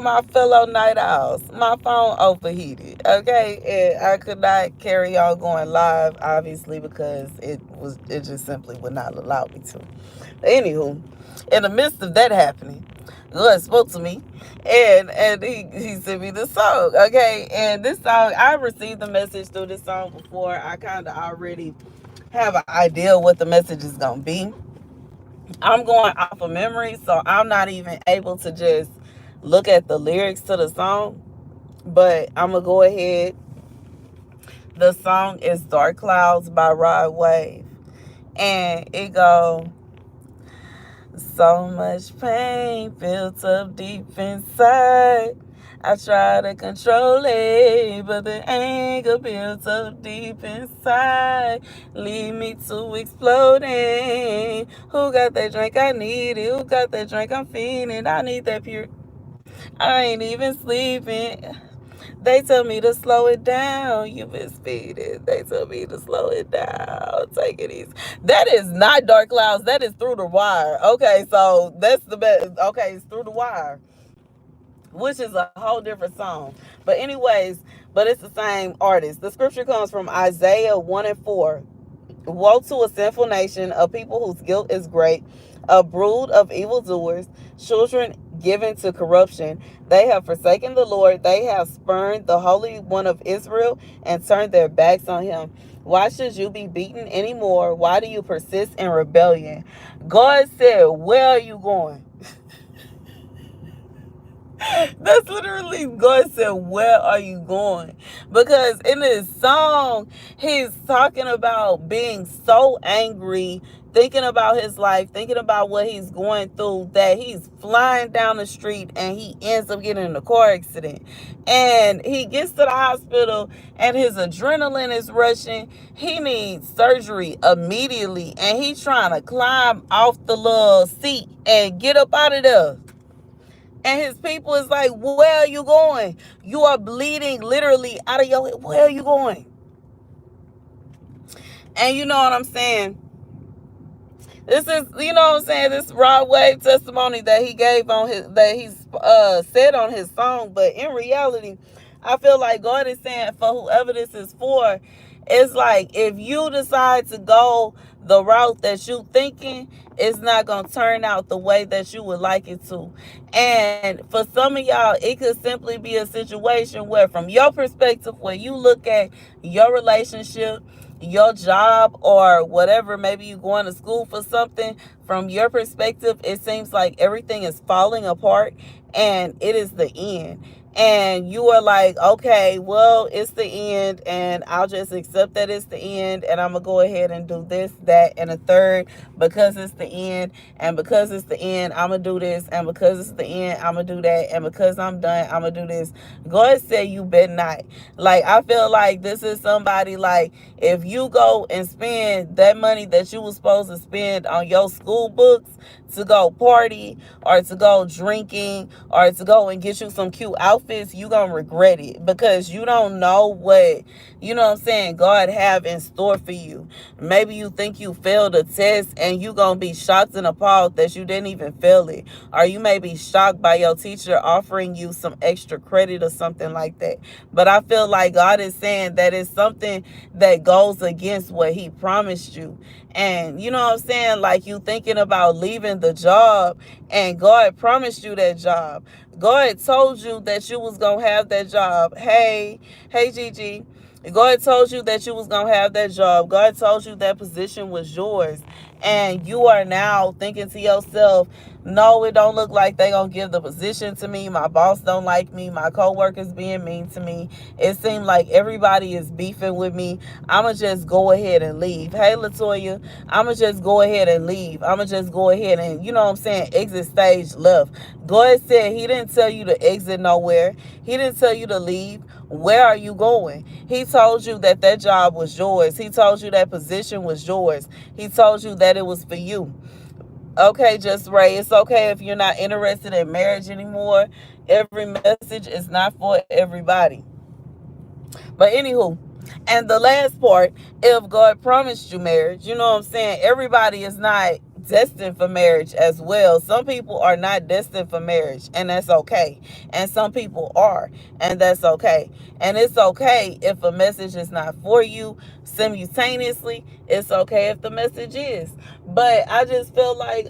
my fellow night owls, my phone overheated, okay, and I could not carry on going live, obviously, because it just simply would not allow me to. Anywho, in the midst of that happening, God spoke to me, and he sent me this song, okay, and this song, I received the message through this song before. I kind of already have an idea what the message is gonna be. I'm going off of memory, so I'm not even able to just look at the lyrics to the song. But I'm gonna go ahead. The song is "Dark Clouds" by Rod Wave, and it go, so much pain built up deep inside. I try to control it, but the anger built up deep inside. Lead me to exploding. Who got that drink? I need it. Who got that drink? I'm feeling. I need that pure. I ain't even sleeping. They told me to slow it down. You've been speeding. They told me to slow it down. Take it easy. That is not Dark Clouds. That is Through the Wire. Okay, so that's the best. Okay, it's Through the Wire, which is a whole different song. But anyways, but it's the same artist. The scripture comes from Isaiah 1:4. Woe to a sinful nation, a people whose guilt is great, a brood of evildoers, children given to corruption. They have forsaken the Lord. They have spurned the Holy One of Israel and turned their backs on him. Why should you be beaten anymore? Why do you persist in rebellion? God said, where are you going? That's literally God said, where are you going? Because in this song, he's talking about being so angry, thinking about his life, thinking about what he's going through, that he's flying down the street and he ends up getting in a car accident. And he gets to the hospital and his adrenaline is rushing. He needs surgery immediately. And he's trying to climb off the little seat and get up out of there. And his people is like, where are you going? You are bleeding literally out of your head. Where are you going? And you know what I'm saying? This is, you know what I'm saying? This Rod Wave testimony that he gave on his, that he's said on his song. But in reality, I feel like God is saying for whoever this is for, it's like if you decide to go the route that you thinking, it's not going to turn out the way that you would like it to. And for some of y'all, it could simply be a situation where from your perspective, where you look at your relationship, your job, or whatever, maybe you going to school for something, from your perspective it seems like everything is falling apart and it is the end, and you are like, okay, well, it's the end and I'll just accept that it's the end, and I'm gonna go ahead and do this, that, and a third, because it's the end, and because it's the end I'm gonna do this, and because it's the end I'm gonna do that, and because I'm done I'm gonna do this. God said you better not. Like, I feel like this is somebody, like, if you go and spend that money that you was supposed to spend on your school books to go party or to go drinking or to go and get you some cute outfits, you gonna regret it, because you don't know what, you know what I'm saying, God have in store for you. Maybe you think you failed a test and you gonna be shocked and appalled that you didn't even fail it, or you may be shocked by your teacher offering you some extra credit or something like that. But I feel like God is saying that it's something that goes against what he promised you. And you know what I'm saying? Like, you thinking about leaving the job and God promised you that job. God told you that you was going to have that job. Hey, Gigi. God told you that you was going to have that job. God told you that position was yours. And you are now thinking to yourself, no, it don't look like they gonna give the position to me. My boss don't like me. My coworkers being mean to me. It seems like everybody is beefing with me. I'ma just go ahead and leave. Hey, Latoya, I'ma just go ahead and leave. I'ma just go ahead and, you know what I'm saying, exit stage left. God said he didn't tell you to exit nowhere. He didn't tell you to leave. Where are you going? He told you that that job was yours. He told you that position was yours. He told you that it was for you. Okay, Just Ray, it's okay if you're not interested in marriage anymore. Every message is not for everybody. But anywho, and the last part, if God promised you marriage, you know what I'm saying? Everybody is not destined for marriage as well. Some people are not destined for marriage, and that's okay. And some people are, and that's okay. And it's okay if a message is not for you simultaneously. It's okay if the message is. But I just feel like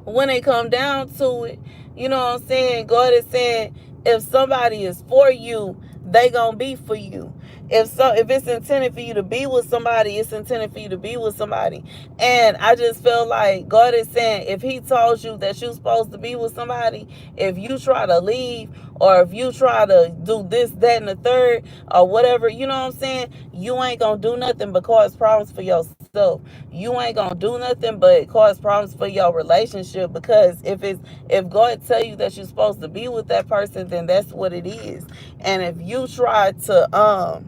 when it come down to it, you know what I'm saying? God is saying if somebody is for you, they gonna be for you. If it's intended for you to be with somebody, it's intended for you to be with somebody. And I just feel like God is saying if he told you that you're supposed to be with somebody, if you try to leave, or if you try to do this, that, and the third, or whatever, you know what I'm saying, you ain't gonna do nothing but cause problems for yourself. You ain't gonna do nothing but cause problems for your relationship, because if God tell you that you're supposed to be with that person, then that's what it is. And if you try to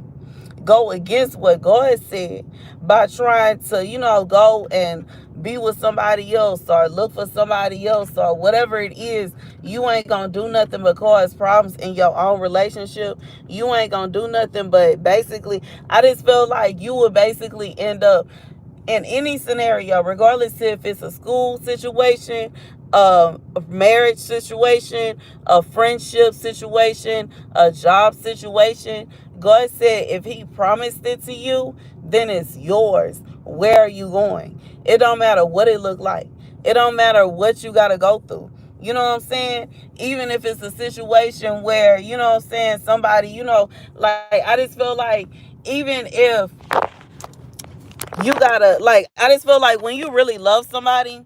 go against what God said by trying to, go and be with somebody else or look for somebody else or whatever it is, you ain't gonna do nothing but cause problems in your own relationship. You ain't gonna do nothing but basically, I just feel like you would basically end up in any scenario, regardless if it's a school situation, a marriage situation, a friendship situation, a job situation. God said if he promised it to you, then it's yours. Where are you going? It don't matter what it look like. It don't matter what you got to go through. You know what I'm saying? Even if it's a situation where, you know what I'm saying, somebody, like I just feel like even if you gotta, like, I just feel like when you really love somebody,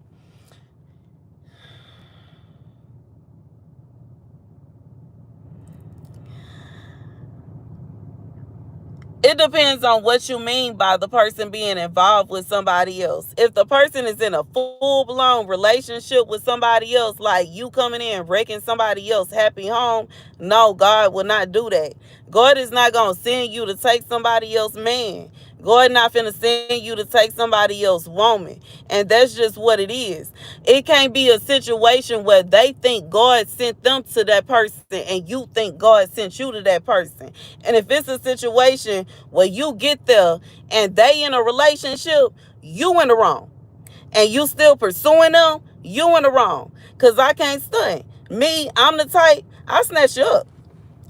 it depends on what you mean by the person being involved with somebody else. If the person is in a full-blown relationship with somebody else, like you coming in wrecking somebody else happy home, no, God will not do that. God is not going to send you to take somebody else's man. God not finna send you to take somebody else's woman. And that's just what it is. It can't be a situation where they think God sent them to that person and you think God sent you to that person. And if it's a situation where you get there and they in a relationship, you in the wrong. And you still pursuing them, you in the wrong. Because I can't stunt. Me, I'm the type, I snatch you up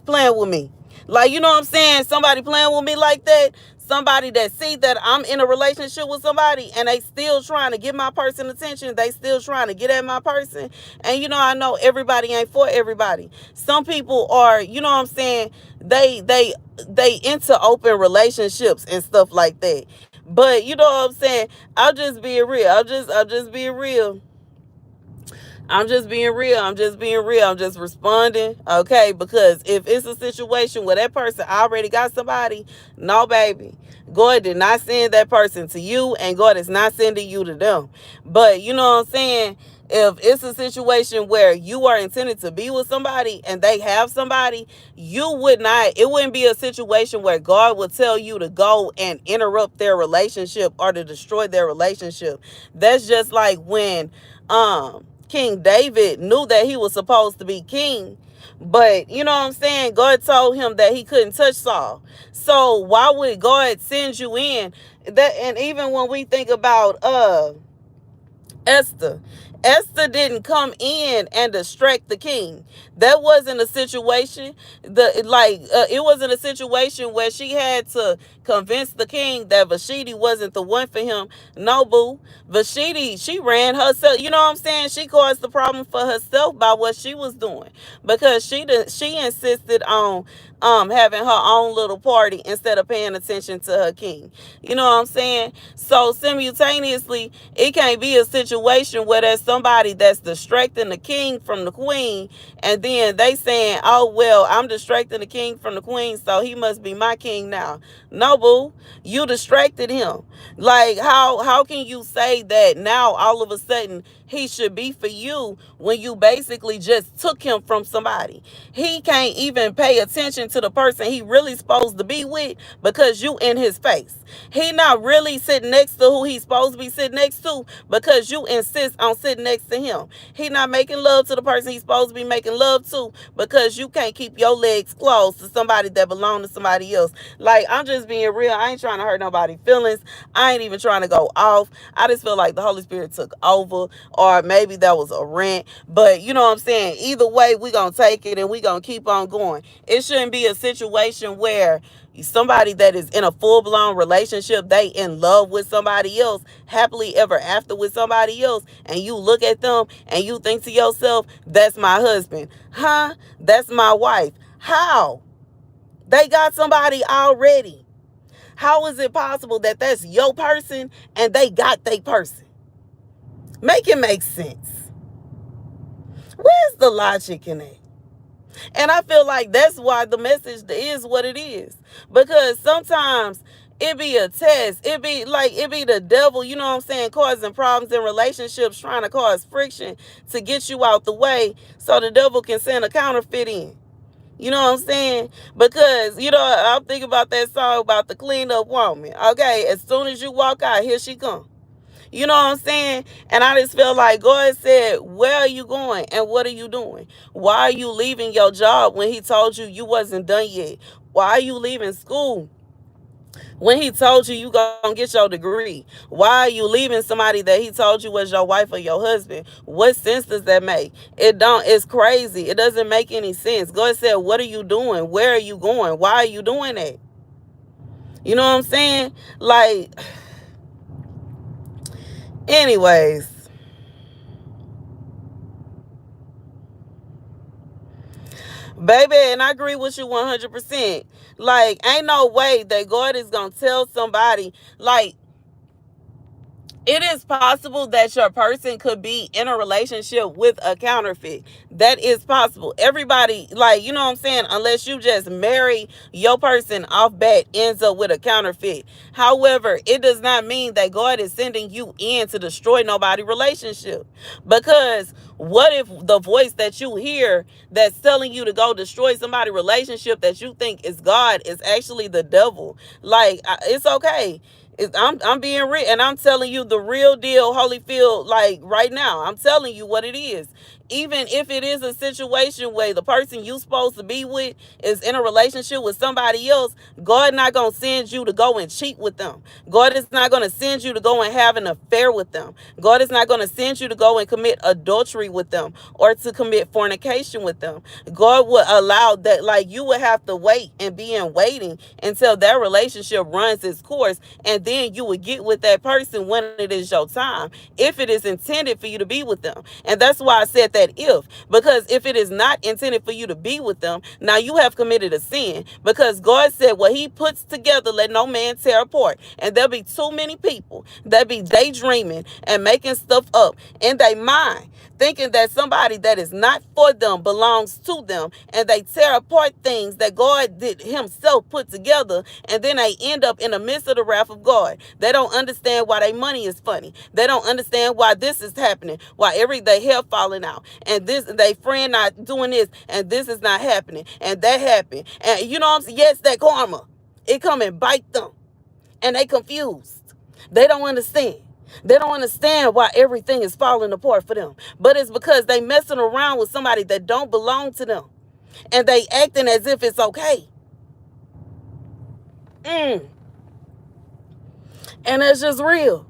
playing with me. Like, you know what I'm saying? Somebody playing with me like that. Somebody that see that I'm in a relationship with somebody and they still trying to get my person attention. They still trying to get at my person. And, I know everybody ain't for everybody. Some people are, you know what I'm saying? They into open relationships and stuff like that. But you know what I'm saying? I'll just be real. I'll just be real. I'm just being real. I'm just being real. I'm just responding. Okay. Because if it's a situation where that person already got somebody, no, baby. God did not send that person to you, and God is not sending you to them. But you know what I'm saying? If it's a situation where you are intended to be with somebody and they have somebody, it wouldn't be a situation where God would tell you to go and interrupt their relationship or to destroy their relationship. That's just like when, King David knew that he was supposed to be king, but you know what I'm saying? God told him that he couldn't touch Saul. So why would God send you in? And even when we think about Esther. Esther didn't come in and distract the king. That wasn't a situation. It wasn't a situation where she had to convince the king that Vashti wasn't the one for him. No, boo. Vashti, she ran herself. You know what I'm saying? She caused the problem for herself by what she was doing, because she insisted on having her own little party instead of paying attention to her king. You know what I'm saying? So simultaneously, it can't be a situation where there's somebody that's distracting the king from the queen, and then they saying, oh, well, I'm distracting the king from the queen, so he must be my king now. No, boo. You distracted him. Like, how can you say that now all of a sudden he should be for you when you basically just took him from somebody? He can't even pay attention to the person he really supposed to be with because you in his face. He not really sitting next to who he's supposed to be sitting next to because you insist on sitting next to him. He not making love to the person he's supposed to be making love to because you can't keep your legs closed to somebody that belong to somebody else. Like, I'm just being real. I ain't trying to hurt nobody's feelings. I ain't even trying to go off. I just feel like the Holy Spirit took over, or maybe that was a rant. But you know what I'm saying? Either way, we going to take it and we going to keep on going. It shouldn't be a situation where somebody that is in a full-blown relationship, they in love with somebody else, happily ever after with somebody else, and you look at them and you think to yourself, that's my husband. Huh? That's my wife. How? They got somebody already. How is it possible that that's your person and they got their person? Make it make sense. Where's the logic in it? And I feel like that's why the message is what it is. Because sometimes it be a test. It be the devil, you know what I'm saying, causing problems in relationships, trying to cause friction to get you out the way so the devil can send a counterfeit in. You know what I'm saying? Because, I'm thinking about that song about the clean up woman. Okay, as soon as you walk out, here she comes. You know what I'm saying? And I just feel like God said, where are you going and what are you doing? Why are you leaving your job when he told you you wasn't done yet? Why are you leaving school when he told you you gonna get your degree? Why are you leaving somebody that he told you was your wife or your husband? What sense does that make? It's crazy. It doesn't make any sense. God said, what are you doing? Where are you going? Why are you doing that? You know what I'm saying? Like, anyways, baby, and I agree with you 100%. Like, ain't no way that God is going to tell somebody, like, it is possible that your person could be in a relationship with a counterfeit. That is possible. Everybody, like, you know what I'm saying? Unless you just marry your person off bat, ends up with a counterfeit. However, it does not mean that God is sending you in to destroy nobody's relationship. Because what if the voice that you hear that's telling you to go destroy somebody's relationship that you think is God is actually the devil? Like, it's okay. I'm being real, and I'm telling you the real deal, Holyfield, like right now. I'm telling you what it is. Even if it is a situation where the person you supposed to be with is in a relationship with somebody else, God not going to send you to go and cheat with them. God is not going to send you to go and have an affair with them. God is not going to send you to go and commit adultery with them or to commit fornication with them. God will allow that, like, you would have to wait and be in waiting until that relationship runs its course, and then you would get with that person when it is your time, if it is intended for you to be with them. And that's why I said that because if it is not intended for you to be with them, now you have committed a sin, because God said what he puts together, let no man tear apart. And there'll be too many people that be daydreaming and making stuff up in their mind, thinking that somebody that is not for them belongs to them, and they tear apart things that God did himself put together, and then they end up in the midst of the wrath of God. They don't understand why their money is funny. They don't understand why this is happening, why their hair falling out, and this, they friend not doing this, and this is not happening, and that happened. And you know what I'm saying? Yes, that karma, it come and bite them, and they confused. They don't understand. They don't understand why everything is falling apart for them. But it's because they messing around with somebody that don't belong to them, and they acting as if it's okay. And that's just real.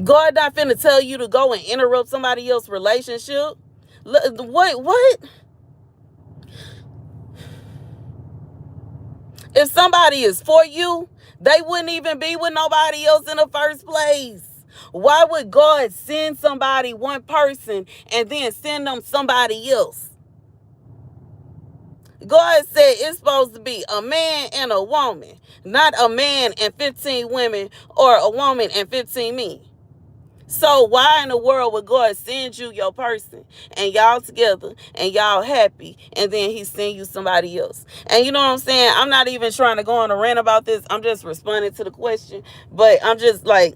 God not finna tell you to go and interrupt somebody else's relationship. What? If somebody is for you, they wouldn't even be with nobody else in the first place. Why would God send somebody, one person, and then send them somebody else? God said it's supposed to be a man and a woman, not a man and 15 women or a woman and 15 men. So why in the world would God send you your person and y'all together and y'all happy, and then he send you somebody else? And you know what I'm saying? I'm not even trying to go on a rant about this. I'm just responding to the question. But I'm just like,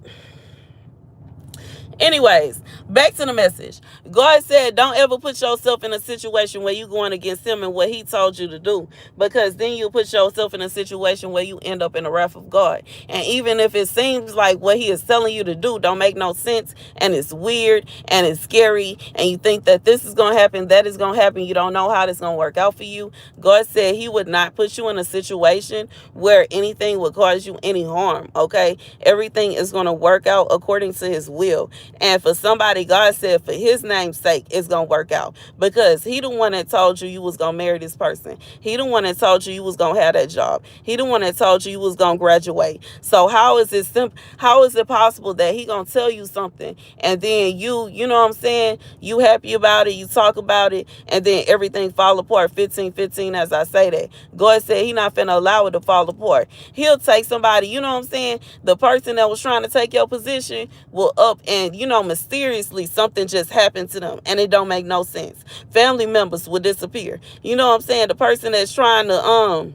Anyways, back to the message. God said, don't ever put yourself in a situation where you're going against him and what he told you to do, because then you put yourself in a situation where you end up in the wrath of God. And even if it seems like what he is telling you to do don't make no sense, and it's weird and it's scary, and you think that this is going to happen, that is going to happen, you don't know how this is going to work out for you, God said he would not put you in a situation where anything would cause you any harm, okay? Everything is going to work out according to his will. And for somebody, God said for his name's sake, it's going to work out, because he the one that told you was going to marry this person. He the one that told you was going to have that job. He the one that told you was going to graduate. So how is it simple? How is it possible that he going to tell you something and then you know what I'm saying, you happy about it, you talk about it, and then everything fall apart 15 as I say that? God said he not finna allow it to fall apart. He'll take somebody, you know what I'm saying, the person that was trying to take your position will up, and mysteriously something just happened to them and it don't make no sense. Family members will disappear. You know what I'm saying? The person that's trying to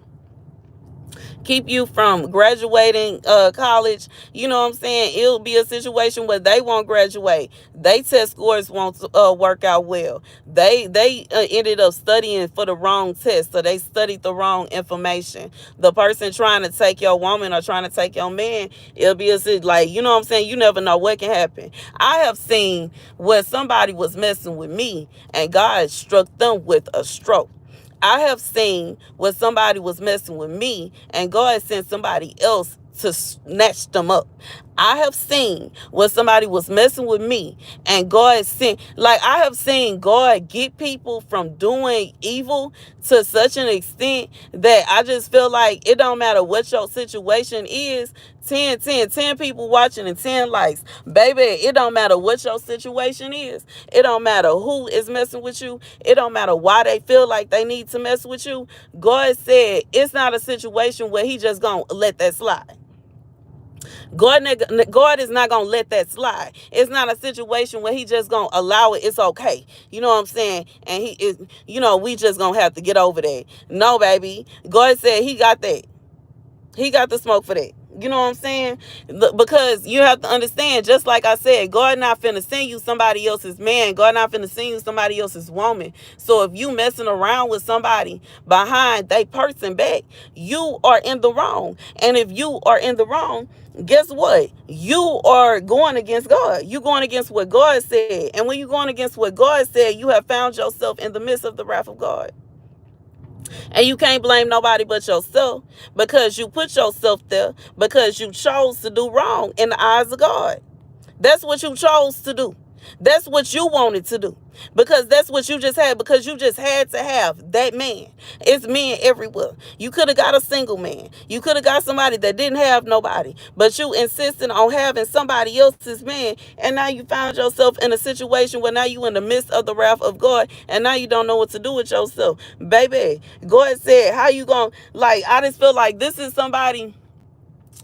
keep you from graduating college, you know what I'm saying, it'll be a situation where they won't graduate. They test scores won't work out well. They ended up studying for the wrong test, so they studied the wrong information. The person trying to take your woman or trying to take your man, it'll be like, you know what I'm saying, you never know what can happen. I have seen where somebody was messing with me and God struck them with a stroke. I have seen where somebody was messing with me and God sent somebody else to snatch them up. I have seen where somebody was messing with me and God sent, like, I have seen God get people from doing evil to such an extent that I just feel like it don't matter what your situation is. 10 people watching and 10 likes. Baby, it don't matter what your situation is. It don't matter who is messing with you. It don't matter why they feel like they need to mess with you. God said it's not a situation where he just gonna let that slide. God is not going to let that slide. It's not a situation where he just going to allow it. It's okay. You know what I'm saying? And he is, we just going to have to get over that. No, baby. God said he got that. He got the smoke for that. You know what I'm saying? Because you have to understand, just like I said, God not finna send you somebody else's man. God not finna send you somebody else's woman. So if you messing around with somebody behind they person back, you are in the wrong. And if you are in the wrong, guess what? You are going against God. You're going against what God said. And when you're going against what God said, you have found yourself in the midst of the wrath of God. And you can't blame nobody but yourself, because you put yourself there because you chose to do wrong in the eyes of God. That's what you chose to do. That's what you wanted to do, because that's what you just had, because you just had to have that man. It's men everywhere. You could have got a single man. You could have got somebody that didn't have nobody, but you insisted on having somebody else's man, and now you found yourself in a situation where now you in the midst of the wrath of God, and now you don't know what to do with yourself. Baby, God said, how you gonna, like, I just feel like this is somebody.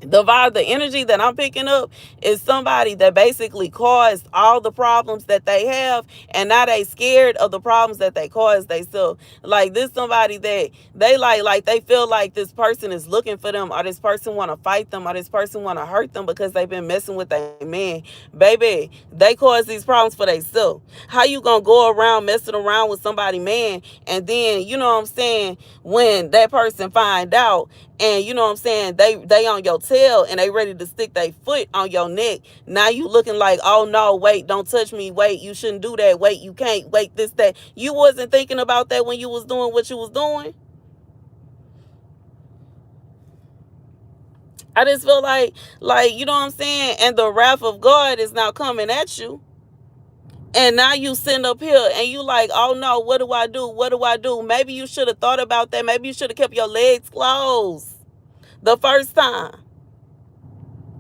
The vibe, the energy that I'm picking up is somebody that basically caused all the problems that they have, and now they scared of the problems that they caused themselves. Like, this somebody that they like they feel like this person is looking for them, or this person want to fight them, or this person want to hurt them because they've been messing with their man. Baby, they cause these problems for themselves. How you gonna go around messing around with somebody man, and then, you know what I'm saying, when that person find out, and you know what I'm saying, they on your tail and they ready to stick their foot on your neck. Now you looking like, oh no, wait, don't touch me. Wait, you shouldn't do that. Wait, you can't. Wait, this, that. You wasn't thinking about that when you was doing what you was doing. I just feel like, you know what I'm saying? And the wrath of God is now coming at you. And now you sitting up here and you like, oh no, what do I do? What do I do? Maybe you should have thought about that. Maybe you should have kept your legs closed the first time.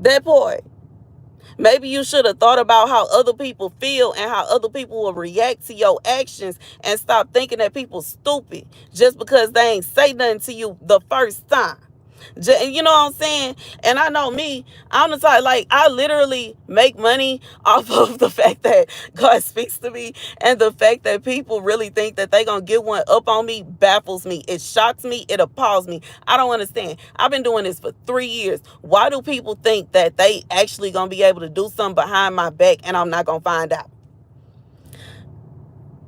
That part. Maybe you should have thought about how other people feel and how other people will react to your actions, and stop thinking that people stupid just because they ain't say nothing to you the first time. You know what I'm saying? And I know me, I'm the type, like, I literally make money off of the fact that God speaks to me, and the fact that people really think that they gonna get one up on me baffles me. It shocks me. It appalls me. I don't understand. I've been doing this for 3 years. Why do people think that they actually gonna be able to do something behind my back and I'm not gonna find out?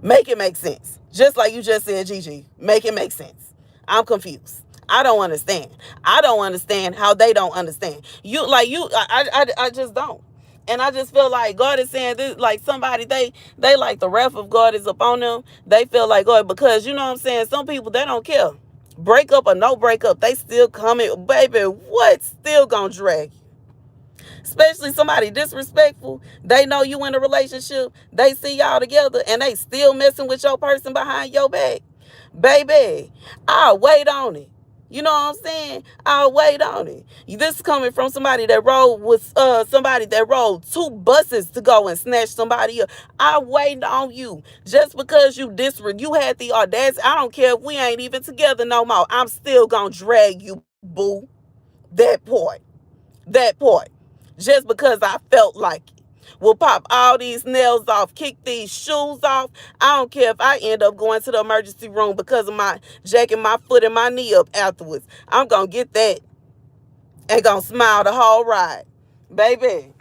Make it make sense. Just like you just said, Gigi. Make it make sense. I'm confused. I don't understand. I don't understand how they don't understand. I just don't. And I just feel like God is saying this, like somebody, they like the wrath of God is upon them. They feel like God, because you know what I'm saying? Some people, they don't care. Break up or no break up, they still coming. Baby, what? Still gonna drag you. Especially somebody disrespectful. They know you in a relationship. They see y'all together and they still messing with your person behind your back. Baby, I'll wait on it. You know what I'm saying? I'll wait on it. This is coming from somebody that rode with somebody that rode 2 buses to go and snatch somebody up. I wait on you. Just because you had the audacity. I don't care if we ain't even together no more. I'm still gonna drag you, boo. That part. That part. Just because I felt like it. Will pop all these nails off, kick these shoes off. I don't care if I end up going to the emergency room because of my jacking my foot and my knee up afterwards. I'm going to get that and going to smile the whole ride. Baby.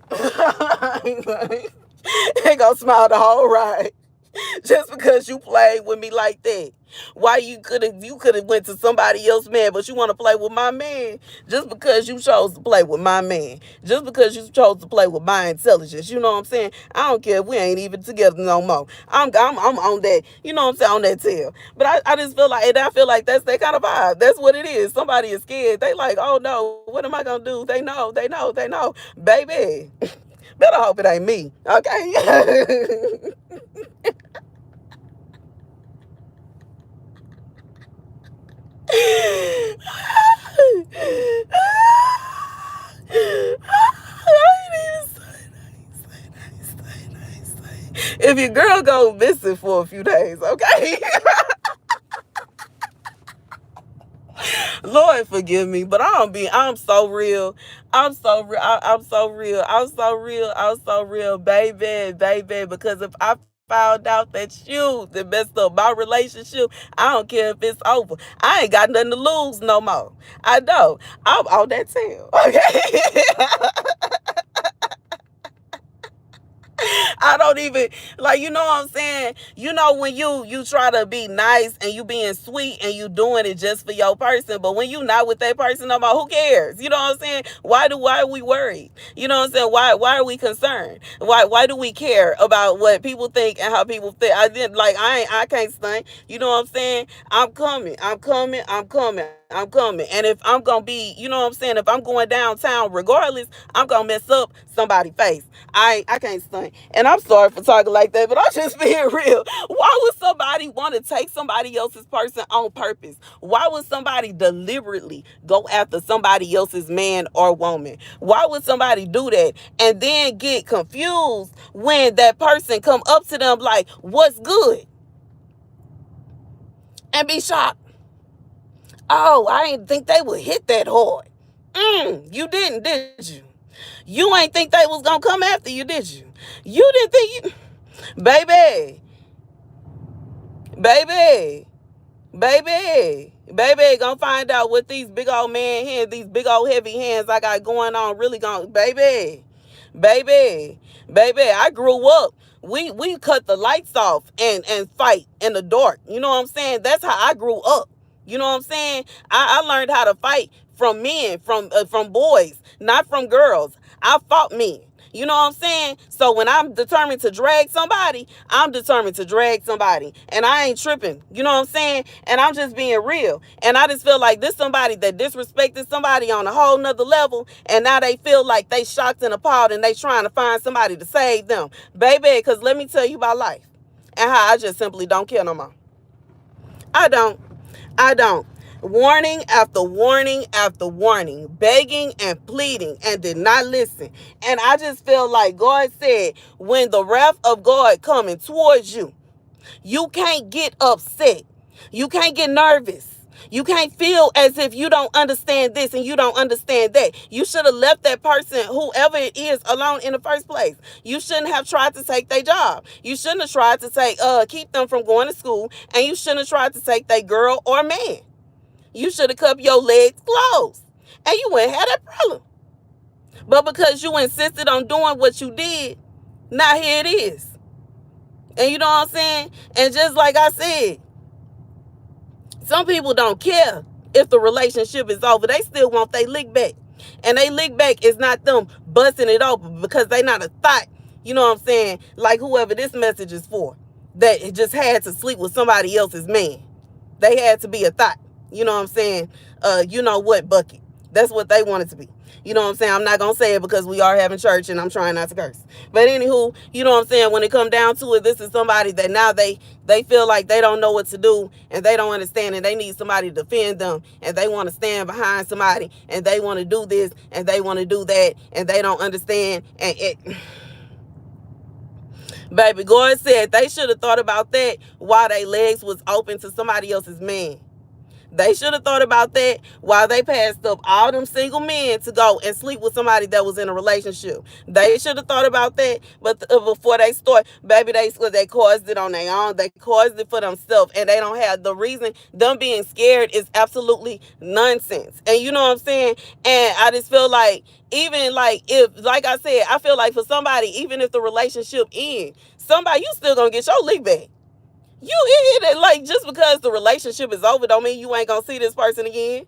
Ain't going to smile the whole ride. Just because you played with me like that. Why you could have went to somebody else's man, but you want to play with my man? Just because you chose to play with my man. Just because you chose to play with my intelligence. You know what I'm saying? I don't care if we ain't even together no more. I'm on that, you know what I'm saying, on that tail. But I just feel like, and I feel like that's that kind of vibe. That's what it is. Somebody is scared. They like, oh no, what am I gonna do? They know. Baby. Better hope it ain't me. Okay. If your girl go missing for a few days, okay? Lord forgive me, but I'm so real. I'm so real. I'm so real. I'm so real, baby. Because if I found out that you that messed up my relationship, I don't care if it's over. I ain't got nothing to lose no more. I know. I'm on that tail. Okay. I don't even, like, you know what I'm saying? You know, when you try to be nice and you being sweet and you doing it just for your person, but when you not with that person no more, who cares? You know what I'm saying? Why are we worried? You know what I'm saying? Why are we concerned? Why do we care about what people think and how people think? I can't stunt. You know what I'm saying? I'm coming. And if I'm gonna be, you know what I'm saying, if I'm going downtown regardless, I'm gonna mess up somebody's face. I can't stunt. And I'm sorry for talking like that, but I'm just being real. Why would somebody want to take somebody else's person on purpose? Why would somebody deliberately go after somebody else's man or woman? Why would somebody do that and then get confused when that person come up to them like, what's good? And be shocked. Oh, I didn't think they would hit that hard. You didn't, did you? You ain't think they was gonna come after you, did you? You didn't think you... Baby, gonna find out what these big old man hands, these big old heavy hands I got going on really gonna... Baby, I grew up. We cut the lights off and fight in the dark. You know what I'm saying? That's how I grew up. You know what I'm saying? I learned how to fight from men, from boys, not from girls. I fought men. You know what I'm saying? So when I'm determined to drag somebody, I'm determined to drag somebody. And I ain't tripping. You know what I'm saying? And I'm just being real. And I just feel like this somebody that disrespected somebody on a whole nother level. And now they feel like they shocked and appalled and they trying to find somebody to save them. Baby, because let me tell you about life. And how I just simply don't care no more. I don't. Warning after warning after warning, begging and pleading, and did not listen. And I just feel like God said, when the wrath of God coming towards you, you can't get upset. You can't get nervous. You can't feel as if you don't understand this and you don't understand that. You should have left that person, whoever it is, alone in the first place. You shouldn't have tried to take their job. You shouldn't have tried to keep them from going to school, and you shouldn't have tried to take their girl or man. You should have kept your legs closed, and you wouldn't have that problem. But because you insisted on doing what you did, now here it is. And you know what I'm saying? And just like I said, some people don't care if the relationship is over. They still want their lick back. And they lick back is not them busting it open, because they not a thought, you know what I'm saying, like whoever this message is for, that just had to sleep with somebody else's man. They had to be a thought, you know what I'm saying, you know what, bucket. That's what they wanted to be. You know what I'm saying? I'm not going to say it because we are having church and I'm trying not to curse. But anywho, you know what I'm saying? When it come down to it, this is somebody that now they feel like they don't know what to do, and they don't understand, and they need somebody to defend them, and they want to stand behind somebody, and they want to do this and they want to do that, and they don't understand. And baby, God said they should have thought about that while their legs was open to somebody else's man. They should have thought about that while they passed up all them single men to go and sleep with somebody that was in a relationship. They should have thought about that, but before they start, baby, they caused it on their own. They caused it for themselves, and they don't have the reason. Them being scared is absolutely nonsense. And you know what I'm saying? And I just feel like, even like if, like I said, I feel like for somebody, even if the relationship ends, somebody, you still gonna get your lick back. You idiot. Like, just because the relationship is over don't mean you ain't gonna see this person again.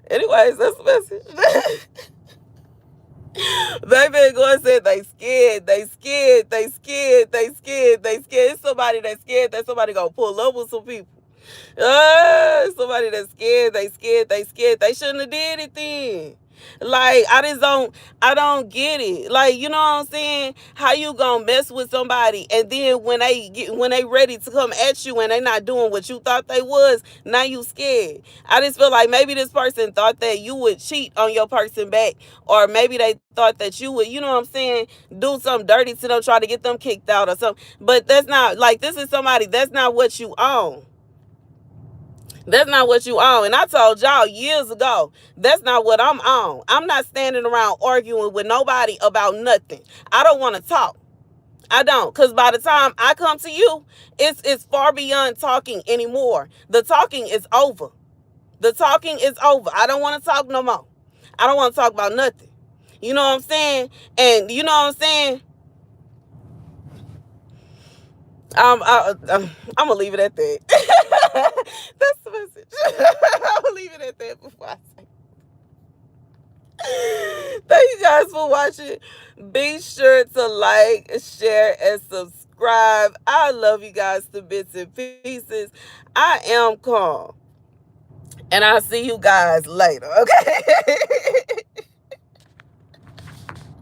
Anyways, that's the message. Baby, God said they scared. It's somebody that's scared that somebody gonna pull up with some people. Somebody that's scared. They shouldn't have did it then. Like, I don't get it. Like, you know what I'm saying? How you gonna mess with somebody, and then when they ready to come at you and they not doing what you thought they was, now you scared. I just feel like maybe this person thought that you would cheat on your person back, or maybe they thought that you would, you know what I'm saying, do something dirty to them, try to get them kicked out or something. But that's not, like, this is somebody, that's not what you own. That's not what you own. And I told y'all years ago, that's not what I'm on. I'm not standing around arguing with nobody about nothing. I don't want to talk. I don't. Because by the time I come to you, it's far beyond talking anymore. The talking is over. I don't want to talk no more. I don't want to talk about nothing. You know what I'm saying? And you know what I'm saying? I'm gonna leave it at that. That's the message. I'm gonna leave it at that before I say. Thank you guys for watching. Be sure to like, share, and subscribe. I love you guys to bits and pieces. I am calm, and I'll see you guys later. Okay.